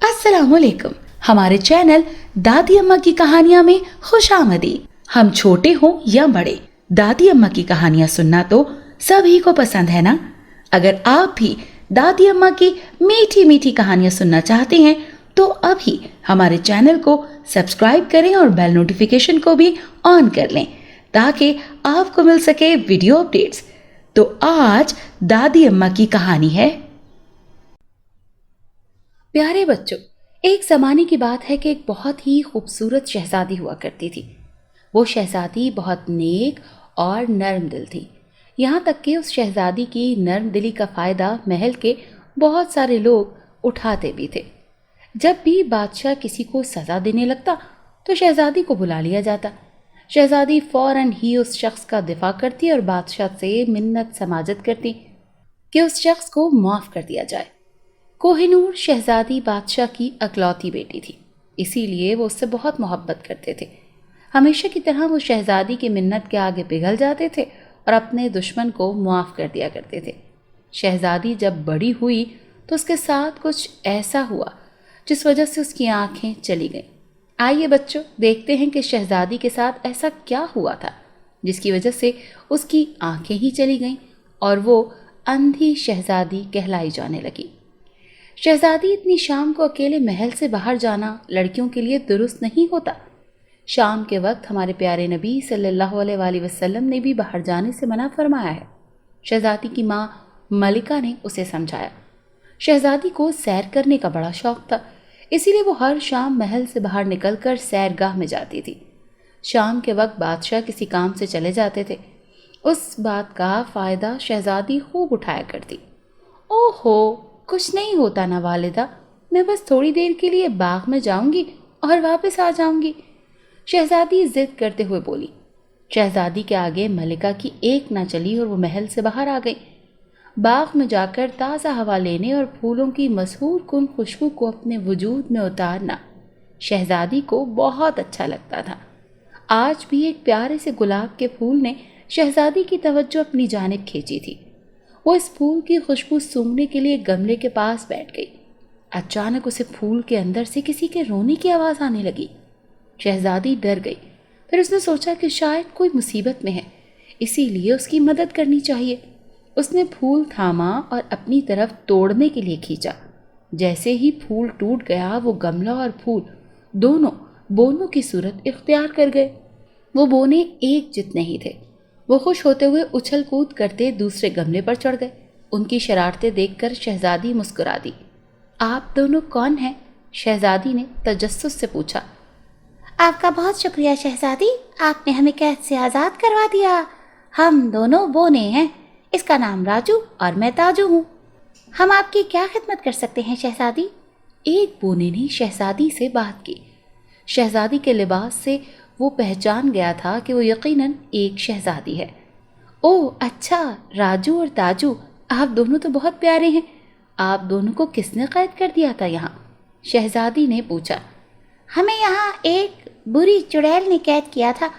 अस्सलाम वालेकुम। हमारे चैनल दादी अम्मा की कहानियां में खुश आमदीद। हम छोटे हों या बड़े, दादी अम्मा की कहानियां सुनना तो सभी को पसंद है ना। अगर आप भी दादी अम्मा की मीठी मीठी कहानियां सुनना चाहते हैं तो अभी हमारे चैनल को सब्सक्राइब करें और बेल नोटिफिकेशन को भी ऑन कर लें ताकि आपको मिल सके वीडियो अपडेट्स। तो आज दादी अम्मा की कहानी है। प्यारे बच्चों, एक ज़माने की बात है कि एक बहुत ही खूबसूरत शहज़ादी हुआ करती थी। वो शहज़ादी बहुत नेक और नर्म दिल थी। यहाँ तक कि उस शहज़ादी की नर्म दिली का फ़ायदा महल के बहुत सारे लोग उठाते भी थे। जब भी बादशाह किसी को सज़ा देने लगता तो शहज़ादी को बुला लिया जाता। शहज़ादी फ़ौरन ही उस शख्स का दिफा करती और बादशाह से मिन्नत समाजत करती कि उस शख्स को माफ़ कर दिया जाए। कोहिनूर शहज़ादी बादशाह की अकलौती बेटी थी, इसीलिए वो उससे बहुत मोहब्बत करते थे। हमेशा की तरह वो शहज़ादी की मिन्नत के आगे पिघल जाते थे और अपने दुश्मन को मुआफ़ कर दिया करते थे। शहज़ादी जब बड़ी हुई तो उसके साथ कुछ ऐसा हुआ जिस वजह से उसकी आंखें चली गईं। आइए बच्चों, देखते हैं कि शहज़ादी के साथ ऐसा क्या हुआ था जिसकी वजह से उसकी आंखें ही चली गईं और वो अंधी शहज़ादी कहलाई जाने लगी। शहज़ादी इतनी शाम को अकेले महल से बाहर जाना लड़कियों के लिए दुरुस्त नहीं होता। शाम के वक्त हमारे प्यारे नबी सल्लल्लाहु अलैहि वसल्लम ने भी बाहर जाने से मना फरमाया है। शहज़ादी की माँ मलिका ने उसे समझाया। शहज़ादी को सैर करने का बड़ा शौक़ था, इसीलिए वो हर शाम महल से बाहर निकलकर सैरगाह में जाती थी। शाम के वक्त बादशाह किसी काम से चले जाते थे। उस बात का फ़ायदा शहज़ादी खूब उठाया करती। ओहो, कुछ नहीं होता ना वालिदा, मैं बस थोड़ी देर के लिए बाग में जाऊंगी और वापस आ जाऊंगी, शहज़ादी जिद करते हुए बोली। शहज़ादी के आगे मलिका की एक ना चली और वो महल से बाहर आ गई। बाग में जाकर ताज़ा हवा लेने और फूलों की मशहूर कुन खुशबू को अपने वजूद में उतारना शहज़ादी को बहुत अच्छा लगता था। आज भी एक प्यारे से गुलाब के फूल ने शहज़ादी की तवज्जो अपनी जानिब खींची थी। वो इस फूल की खुशबू सूंघने के लिए गमले के पास बैठ गई। अचानक उसे फूल के अंदर से किसी के रोने की आवाज़ आने लगी। शहज़ादी डर गई। फिर उसने सोचा कि शायद कोई मुसीबत में है, इसीलिए उसकी मदद करनी चाहिए। उसने फूल थामा और अपनी तरफ तोड़ने के लिए खींचा। जैसे ही फूल टूट गया, वो गमला और फूल दोनों बोनों की सूरत इख्तियार कर गए। वो बोने एक जित नहीं थे। वो खुश होते हुए उछल कूद करते दूसरे गमले पर चढ़ गए। उनकी शरारतें देखकर शहज़ादी मुस्कुरा दी। आप दोनों कौन हैं? शहज़ादी ने तजस्सुस से पूछा। आपका बहुत शुक्रिया शहज़ादी, आपने हमें कैद से आज़ाद करवा दिया। हम दोनों बोने हैं, इसका नाम राजू और मैं ताजू हूँ। हम आपकी क्या खिदमत कर सकते हैं शहज़ादी? एक बोने ने शहज़ादी से बात की। शहज़ादी के लिबास से वो पहचान गया था कि वो यकीनन एक शहज़ादी है। ओह अच्छा, राजू और ताजू, आप दोनों तो बहुत प्यारे हैं। आप दोनों को किसने कैद कर दिया था यहाँ? शहज़ादी ने पूछा। हमें यहाँ एक बुरी चुड़ैल ने कैद किया था,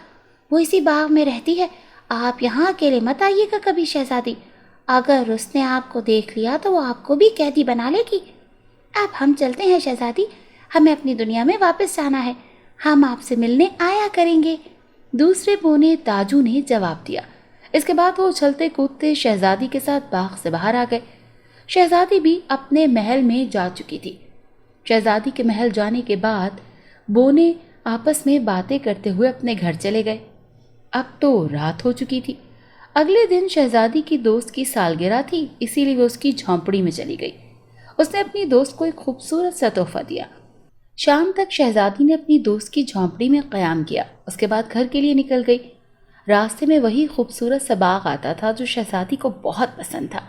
वो इसी बाग में रहती है। आप यहाँ अकेले मत आइएगा कभी शहज़ादी, अगर उसने आपको देख लिया तो वो आपको भी कैदी बना लेगी। अब हम चलते हैं शहज़ादी, हमें अपनी दुनिया में वापस जाना है, हम आपसे मिलने आया करेंगे। दूसरे बोने ताजू ने जवाब दिया। इसके बाद वो उछलते कूदते शहज़ादी के साथ बाग से बाहर आ गए। शहज़ादी भी अपने महल में जा चुकी थी। शहज़ादी के महल जाने के बाद बोने आपस में बातें करते हुए अपने घर चले गए। अब तो रात हो चुकी थी। अगले दिन शहज़ादी की दोस्त की सालगिरह थी, इसीलिए वो उसकी झोंपड़ी में चली गई। उसने अपनी दोस्त को एक खूबसूरत सा तोहफा दिया। शाम तक शहज़ादी ने अपनी दोस्त की झोंपड़ी में क़याम किया। उसके बाद घर के लिए निकल गई। रास्ते में वही खूबसूरत सा बाग आता था जो शहज़ादी को बहुत पसंद था।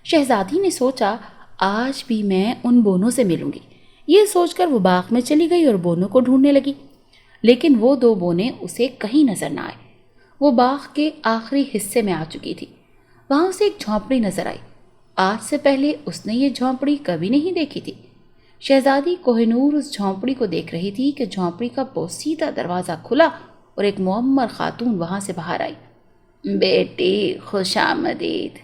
शहज़ादी ने सोचा, आज भी मैं उन बोनों से मिलूंगी। ये सोचकर वो बाग में चली गई और बोनों को ढूंढने लगी, लेकिन वो दो बोने उसे कहीं नजर न आए। वो बाग के आखिरी हिस्से में आ चुकी थी। वहाँ उसे एक झोंपड़ी नजर आई। आज से पहले उसने ये झोंपड़ी कभी नहीं देखी थी। शहज़ादी कोहिनूर उस झोंपड़ी को देख रही थी कि झोंपड़ी का पोसीदा दरवाज़ा खुला और एक मुअम्मर खातून वहाँ से बाहर आई। बेटी खुश आमदीद,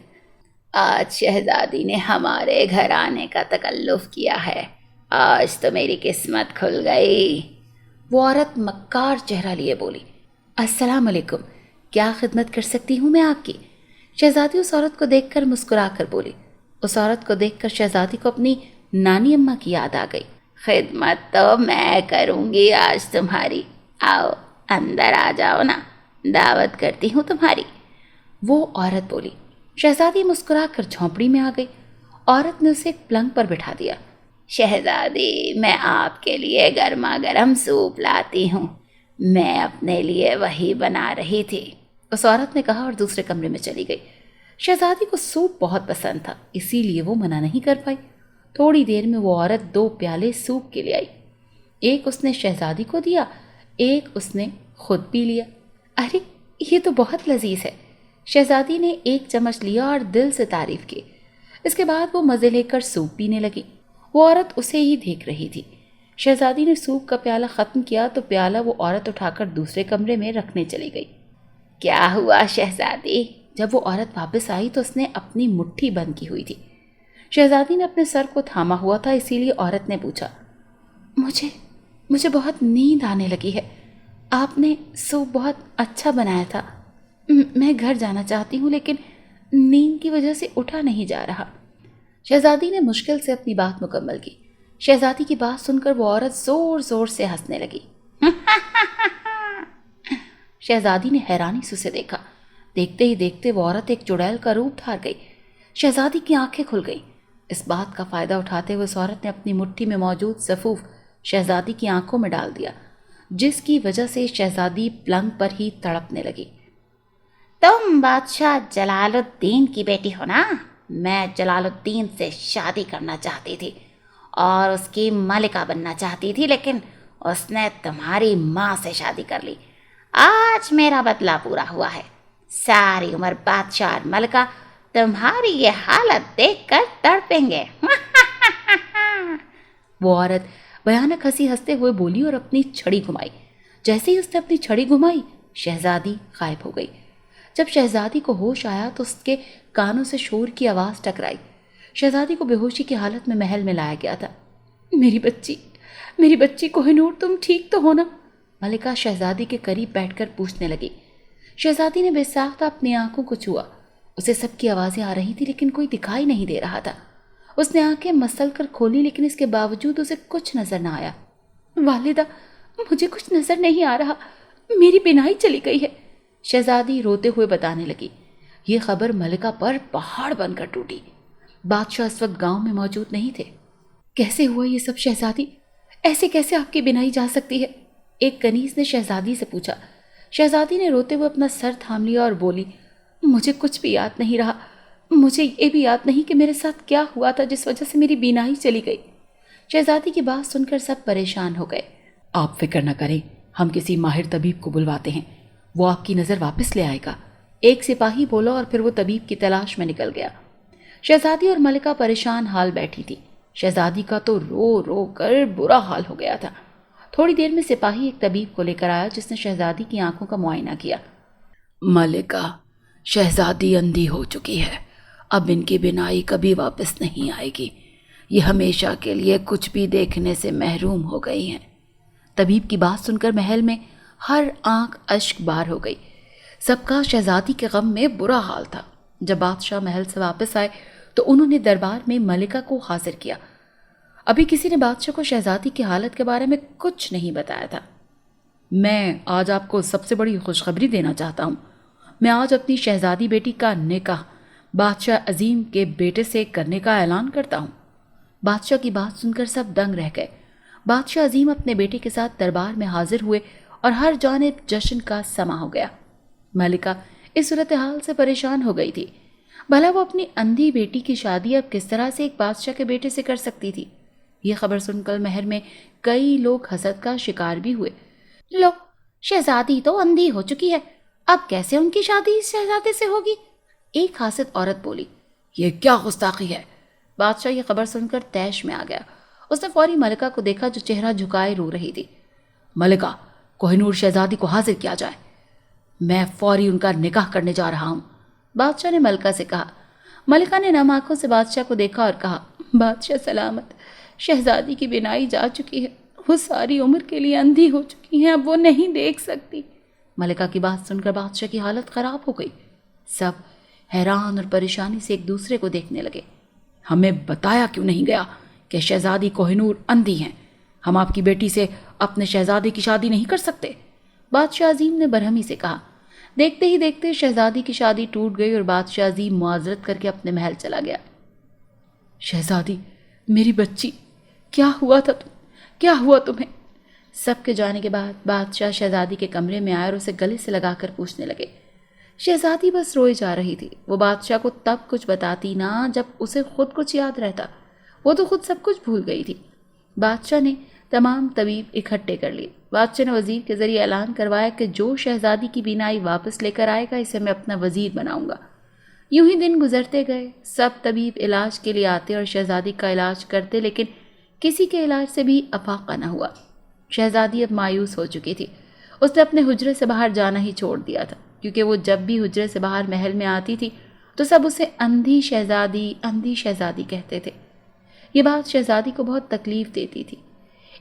आज शहज़ादी ने हमारे घर आने का तकल्लुफ़ किया है। آج تو میری قسمت کھل گئی۔ وہ عورت مکار چہرہ لیے بولی، السلام علیکم، کیا خدمت کر سکتی ہوں میں آپ کی؟ شہزادی اس عورت کو دیکھ کر مسکرا کر بولی۔ اس عورت کو دیکھ کر شہزادی کو اپنی نانی اماں کی یاد آ گئی۔ خدمت تو میں کروں گی آج تمہاری، آؤ اندر آ جاؤ نا، دعوت کرتی ہوں تمہاری، وہ عورت بولی۔ شہزادی مسکرا کر جھونپڑی میں آ گئی۔ عورت نے اسے ایک پلنگ پر بٹھا دیا۔ شہزادی، میں آپ کے لیے گرما گرم سوپ لاتی ہوں، میں اپنے لیے وہی بنا رہی تھی، اس عورت نے کہا اور دوسرے کمرے میں چلی گئی۔ شہزادی کو سوپ بہت پسند تھا، اسی لیے وہ منع نہیں کر پائی۔ تھوڑی دیر میں وہ عورت 2 پیالے سوپ کے لے آئی۔ ایک اس نے شہزادی کو دیا، ایک اس نے خود پی لیا۔ ارے یہ تو بہت لذیذ ہے، شہزادی نے ایک چمچ لیا اور دل سے تعریف کی۔ اس کے بعد وہ مزے لے کر سوپ پینے لگی۔ وہ عورت اسے ہی دیکھ رہی تھی۔ شہزادی نے سوپ کا پیالہ ختم کیا تو پیالہ وہ عورت اٹھا کر دوسرے کمرے میں رکھنے چلی گئی۔ کیا ہوا شہزادی؟ جب وہ عورت واپس آئی تو اس نے اپنی مٹھی بند کی ہوئی تھی۔ شہزادی نے اپنے سر کو تھاما ہوا تھا، اسی لیے عورت نے پوچھا، مجھے بہت نیند آنے لگی ہے، آپ نے سوپ بہت اچھا بنایا تھا، میں گھر جانا چاہتی ہوں لیکن نیند کی وجہ سے اٹھا نہیں جا رہا۔ شہزادی نے مشکل سے اپنی بات مکمل کی۔ شہزادی کی بات سن کر وہ عورت زور زور سے ہنسنے لگی۔ شہزادی نے حیرانی سے اسے دیکھا۔ دیکھتے ہی دیکھتے وہ عورت ایک چڑیل کا روپ دھار گئی۔ شہزادی کی آنکھیں کھل گئیں۔ اس بات کا فائدہ اٹھاتے ہوئے اس عورت نے اپنی مٹھی میں موجود سفوف شہزادی کی آنکھوں میں ڈال دیا، جس کی وجہ سے شہزادی پلنگ پر ہی تڑپنے لگی۔ تم بادشاہ جلال الدین کی بیٹی ہو نا؟ میں جلال الدین سے شادی کرنا چاہتی تھی اور اس کی ملکہ بننا چاہتی تھی، لیکن اس نے تمہاری ماں سے شادی کر لی۔ آج میرا بدلہ پورا ہوا ہے۔ ساری عمر بادشاہ اور ملکہ تمہاری یہ حالت دیکھ کر تڑپیں گے۔ وہ عورت بھیانک ہنسی ہنستے ہوئے بولی اور اپنی چھڑی گھمائی۔ جیسے ہی اس نے اپنی چھڑی گھمائی، شہزادی غائب ہو گئی۔ جب شہزادی کو ہوش آیا تو اس کے کانوں سے شور کی آواز ٹکرائی۔ شہزادی کو بے ہوشی کی حالت میں محل میں لایا گیا تھا۔ میری بچی کوہ نور، تم ٹھیک تو ہو نا؟ ملکہ شہزادی کے قریب بیٹھ کر پوچھنے لگی۔ شہزادی نے بے ساختہ اپنی آنکھوں کو چھوا۔ اسے سب کی آوازیں آ رہی تھی لیکن کوئی دکھائی نہیں دے رہا تھا۔ اس نے آنکھیں مسل کر کھولی لیکن اس کے باوجود اسے کچھ نظر نہ آیا۔ والدہ، مجھے کچھ نظر نہیں آ رہا، میری بینائی چلی گئی ہے، شہزادی روتے ہوئے بتانے لگی۔ یہ خبر ملکہ پر پہاڑ بن کر ٹوٹی۔ بادشاہ اس وقت گاؤں میں موجود نہیں تھے۔ کیسے ہوا یہ سب شہزادی؟ ایسے کیسے آپ کی بینائی جا سکتی ہے؟ ایک کنیز نے شہزادی سے پوچھا۔ شہزادی نے روتے ہوئے اپنا سر تھام لیا اور بولی، مجھے کچھ بھی یاد نہیں رہا، مجھے یہ بھی یاد نہیں کہ میرے ساتھ کیا ہوا تھا جس وجہ سے میری بینائی چلی گئی۔ شہزادی کی بات سن کر سب پریشان ہو گئے۔ آپ فکر نہ کریں، ہم کسی ماہر طبیب کو بلواتے ہیں، وہ آپ کی نظر واپس لے آئے گا، ایک سپاہی بولا اور پھر وہ طبیب کی تلاش میں نکل گیا۔ شہزادی اور ملکہ پریشان حال بیٹھی تھی۔ شہزادی کا تو رو رو کر برا حال ہو گیا تھا۔ تھوڑی دیر میں سپاہی ایک طبیب کو لے کر آیا جس نے شہزادی کی آنکھوں کا معائنہ کیا۔ ملکہ، شہزادی اندھی ہو چکی ہے، اب ان کی بینائی کبھی واپس نہیں آئے گی، یہ ہمیشہ کے لیے کچھ بھی دیکھنے سے محروم ہو گئی ہیں۔ طبیب کی بات سن کر محل میں ہر آنکھ اشک بار ہو گئی۔ سب کا شہزادی کے غم میں برا حال تھا۔ جب بادشاہ محل سے واپس آئے تو انہوں نے دربار میں ملکہ کو حاضر کیا۔ ابھی کسی نے بادشاہ کو شہزادی کی حالت کے بارے میں کچھ نہیں بتایا تھا۔ میں آج آپ کو سب سے بڑی خوشخبری دینا چاہتا ہوں۔ میں آج اپنی شہزادی بیٹی کا نکاح بادشاہ عظیم کے بیٹے سے کرنے کا اعلان کرتا ہوں۔ بادشاہ کی بات سن کر سب دنگ رہ گئے۔ بادشاہ عظیم اپنے بیٹے کے ساتھ دربار میں حاضر ہوئے اور ہر جانب جشن کا سما ہو گیا۔ ملکہ اس صورتحال سے پریشان ہو گئی تھی۔ بھلا وہ اپنی اندھی بیٹی کی شادی اب کس طرح سے ایک بادشاہ کے بیٹے سے کر سکتی تھی؟ یہ خبر سن کر محل میں کئی لوگ حسد کا شکار بھی ہوئے۔ لو، شہزادی تو اندھی ہو چکی ہے، اب کیسے ان کی شادی اس شہزادے سے ہوگی؟ ایک حاسد عورت بولی، یہ کیا گستاخی ہے؟ بادشاہ یہ خبر سن کر طیش میں آ گیا۔ اس نے فوری ملکہ کو دیکھا جو چہرہ جھکائے رو رہی تھی۔ ملکہ، کوہ نور شہزادی کو حاضر کیا جائے، میں فوری ان کا نکاح کرنے جا رہا ہوں، بادشاہ نے ملکہ سے کہا۔ ملکہ نے نم آنکھوں سے بادشاہ کو دیکھا اور کہا، بادشاہ سلامت، शहजादी की बिनाई जा चुकी है, वो सारी उम्र के लिए अंधी हो चुकी हैं, अब वो नहीं देख सकती। मलिका की बात सुनकर बादशाह की हालत खराब हो गई। सब हैरान और परेशानी से एक दूसरे को देखने लगे। हमें बताया क्यों नहीं गया कि शहजादी कोहिनूर अंधी हैं? हम आपकी बेटी से अपने शहजादे की शादी नहीं कर सकते। बादशाह अजीम ने बरहमी से कहा। देखते ही देखते शहजादी की शादी टूट गई और बादशाह अजीम मुआजरत करके अपने महल चला गया। शहजादी, मेरी बच्ची, क्या हुआ था क्या हुआ तुम्हें? सबके जाने के बाद बादशाह शहजादी के कमरे में आए और उसे गले से लगाकर पूछने लगे। शहजादी बस रोए जा रही थी। वो बादशाह को तब कुछ बताती ना जब उसे खुद कुछ याद रहता। वो तो खुद सब कुछ भूल गई थी। बादशाह ने तमाम तबीब इकट्ठे कर लिए। बादशाह ने वजीर के जरिए ऐलान करवाया कि जो शहजादी की बीनाई वापस लेकर आएगा इसे मैं अपना वजीर बनाऊंगा। यूं ही दिन गुजरते गए। सब तबीब इलाज के लिए आते और शहजादी का इलाज करते, लेकिन किसी के इलाज से भी अफाका न हुआ। शहजादी अब मायूस हो चुकी थी। उसने अपने हुजरे से बाहर जाना ही छोड़ दिया था, क्योंकि वो जब भी हुजरे से बाहर महल में आती थी तो सब उसे अंधी शहजादी कहते थे। ये बात शहजादी को बहुत तकलीफ देती थी।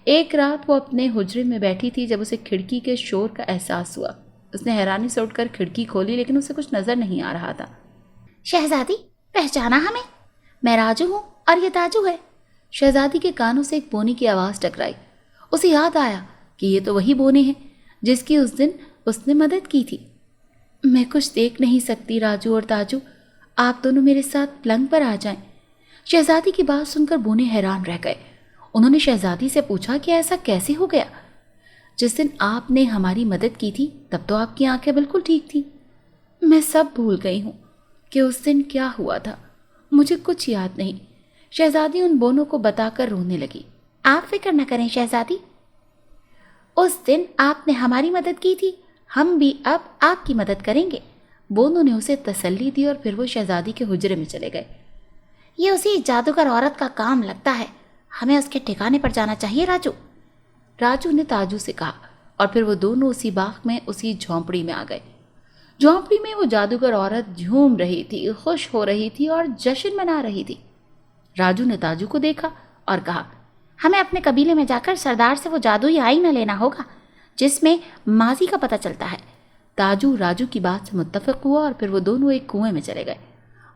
एक रात वो अपने हुजरे में बैठी थी जब उसे खिड़की के शोर का एहसास हुआ। उसने हैरानी से उठकर खिड़की खोली, लेकिन उसे कुछ नजर नहीं आ रहा था। शहजादी, पहचाना हमें? मैं राजू हूँ और ये ताजू है। शहजादी के कानों से एक बोनी की आवाज़ टकराई। उसे याद आया कि ये तो वही बोनी है जिसकी उस दिन उसने मदद की थी। मैं कुछ देख नहीं सकती राजू और ताजू, आप दोनों मेरे साथ पलंग पर आ जाएं। शहजादी की बात सुनकर बोने हैरान रह गए। उन्होंने शहजादी से पूछा कि ऐसा कैसे हो गया? जिस दिन आपने हमारी मदद की थी तब तो आपकी आंखें बिल्कुल ठीक थी। मैं सब भूल गई हूँ कि उस दिन क्या हुआ था। मुझे कुछ याद नहीं। शहजादी उन बोनों को बताकर रोने लगी। आप फिक्र न करें शहजादी, उस दिन आपने हमारी मदद की थी, हम भी अब आपकी मदद करेंगे। बोनों ने उसे तसल्ली दी और फिर वो शहजादी के हुजरे में चले गए। ये उसी जादूगर औरत का काम लगता है, हमें उसके ठिकाने पर जाना चाहिए राजू। राजू ने ताजू से कहा और फिर वो दोनों उसी बाग में उसी झोंपड़ी में आ गए। झोंपड़ी में वो जादूगर औरत झूम रही थी, खुश हो रही थी और जश्न मना रही थी। राजू ने ताजू को देखा और कहा, हमें अपने कबीले में जाकर सरदार से वो जादुई आईना लेना होगा जिसमें माजी का पता चलता है। ताजू राजू की बात से मुत्तफिक हुआ और फिर वो दोनों एक कुएं में चले गए।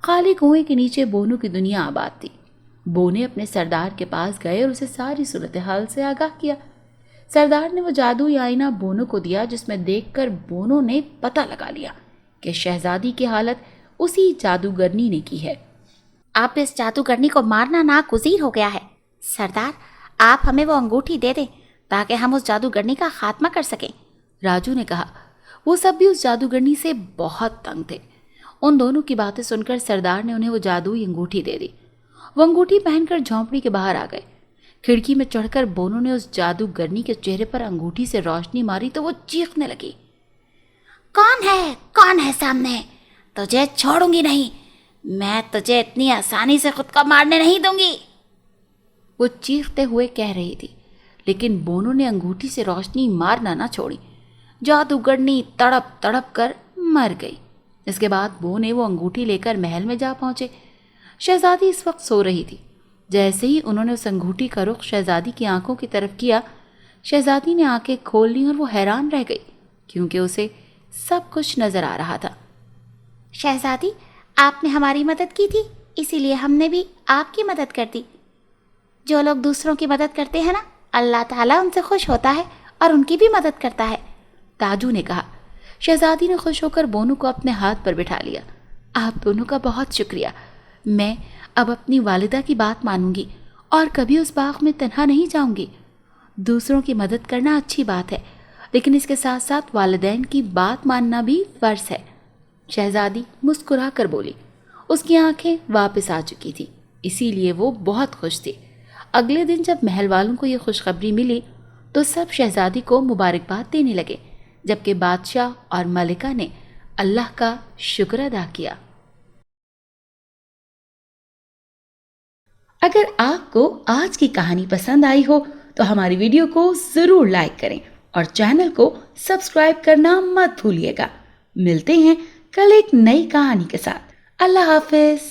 खाली कुएं के नीचे बोनों की दुनिया आबाद थी। बोने अपने सरदार के पास गए और उसे सारी सूरत हाल से आगाह किया। सरदार ने वो जादुई आईना बोनों को दिया, जिसमें देखकर बोनों ने पता लगा लिया कि शहजादी की हालत उसी जादूगरनी ने की है। आप इस जादूगरनी को मारना नागुज़ीर हो गया है। सरदार, आप हमें वो अंगूठी दे दें ताकि हम उस जादूगरनी का खात्मा कर सकें। राजू ने कहा। वो सब भी उस जादूगरनी से बहुत तंग थे। उन दोनों की बातें सुनकर सरदार ने उन्हें वो जादुई अंगूठी दे दी। वो अंगूठी पहनकर झोंपड़ी के बाहर आ गए। खिड़की में चढ़कर बोनों ने उस जादूगरनी के चेहरे पर अंगूठी से रोशनी मारी तो वो चीखने लगी। कौन है सामने? तुझे छोड़ूंगी नहीं, मैं तुझे इतनी आसानी से खुद को मारने नहीं दूंगी। वो चीखते हुए कह रही थी, लेकिन बोनों ने अंगूठी से रोशनी मारना ना छोड़ी। जादूगरनी तड़प तड़प कर मर गई। इसके बाद बोने वो अंगूठी लेकर महल में जा पहुंचे। शहजादी इस वक्त सो रही थी। जैसे ही उन्होंने उस अंगूठी का रुख शहजादी की आंखों की तरफ किया, शहजादी ने आंखें खोल ली और वो हैरान रह गई, क्योंकि उसे सब कुछ नजर आ रहा था। शहजादी, आपने हमारी मदद की थी, इसीलिए हमने भी आपकी मदद कर दी। जो लोग दूसरों की मदद करते हैं ना, अल्लाह ताला उनसे खुश होता है और उनकी भी मदद करता है। ताजू ने कहा। शहजादी ने खुश होकर बोनू को अपने हाथ पर बिठा लिया। आप दोनों का बहुत शुक्रिया। मैं अब अपनी वालिदा की बात मानूंगी और कभी उस बाग में तन्हा नहीं जाऊंगी। दूसरों की मदद करना अच्छी बात है, लेकिन इसके साथ साथ वालिदैन की बात मानना भी फर्ज है। शहजादी मुस्कुरा कर बोली। उसकी आंखें वापस आ चुकी थी, इसीलिए वो बहुत खुश थी। अगले दिन जब महल वालों को ये खुशखबरी मिली तो सब शहजादी को मुबारकबाद देने लगे, जबकि बादशाह और मलिका ने अल्लाह का शुक्र अदा किया। अगर आपको आज की कहानी पसंद आई हो तो हमारी वीडियो को ज़रूर लाइक करें और चैनल को सब्सक्राइब करना मत भूलिएगा। मिलते हैं कल एक नई कहानी के साथ। अल्लाह हाफिज।